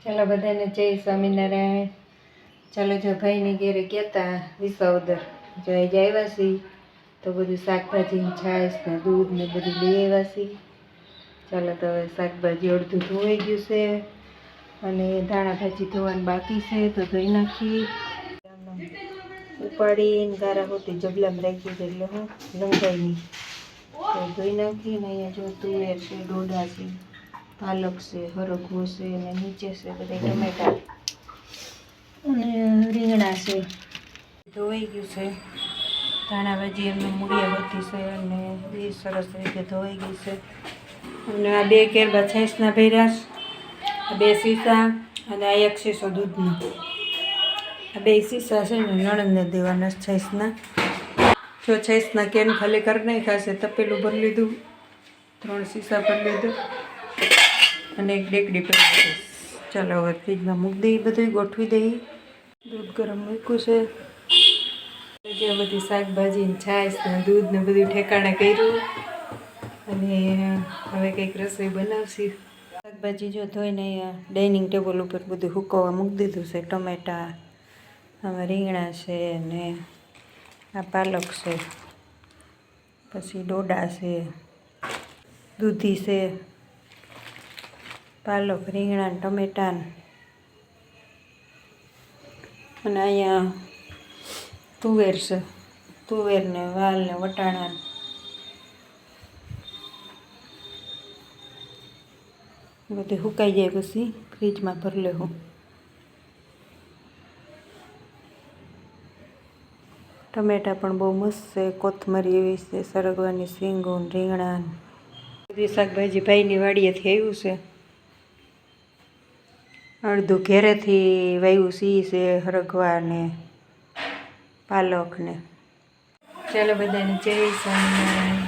ચાલો બધાને જય સ્વામિનારાયણ. ચાલો જો ભાઈની ઘેરે કહેતા વિસાવદર જો આજે આવ્યા છીએ તો બધું શાકભાજી છાશ ને દૂધ ને બધું લઈ આવ્યા છીએ. ચાલો તો હવે શાકભાજી અડધું ધોવાઈ ગયું છે અને ધાણા ભાજી ધોવાનું બાકી છે તો ધોઈ નાખી. ઉપાડીને ગારા હોતી જબલામાં રાખી છે એટલે હું લંગાઈ નહીં તો ધોઈ નાખીને અહીંયા જો તુવેર છે, ડોડા છે, પાલક છે, હરગવો છે અને નીચે છે બધા ટમેટા અને રીંગણા છે. ધોવાઈ ગયું છે. ધાણા ભાજી એમને મૂળિયા હોતી છે અને એ સરસ રીતે ધોવાઈ ગઈ છે. અને આ બે કેરબા છાશના ભર્યા, આ બે સીસા અને આ એક સીસો દૂધનો. આ બે સીસા છે ને નણંદને દેવાના છાશના. જો છાશના કેન ખાલી કરી નાખ્યા છે, તપેલું ભરી લીધું, 3 સીસા ભરી લીધું અને એક ડેકડી ભરી લીધી. ચાલો હવે ફ્રીજમાં મૂકી દઈએ, બધું ગોઠવી દઈએ. દૂધ ગરમ મૂક્યું છે. જે બધી શાકભાજી ને છાશ ને દૂધ ને બધું ઠેકાણે કર્યું અને હવે કંઈક રસોઈ બનાવશી. શાકભાજી જો ધોઈને અહીંયા ડાઇનિંગ ટેબલ ઉપર બધું સુકવવા મૂકી દીધું છે. ટમેટા, આમાં રીંગણા છે ને આ પાલક છે, પછી ડોડા છે, દૂધી છે, પાલક, રીંગણા, ટમેટા અને અહીંયા તુવેર છે, તુવેર ને વાલ ને વટાણા. બધું સુકાઈ જાય પછી ફ્રીજમાં ભરી લેવું. ટમેટા પણ બહુ મસ્ત છે, કોથમરી એવી છે, સરગવાની શીંગો, રીંગણા, બધી શાકભાજી ભાઈની વાડીએથી આવ્યું છે. અડધું ઘેરેથી વાવ્યું છે, હરગવા ને પાલક ને. ચાલો બધાને જય સ્વામિનારાયણ.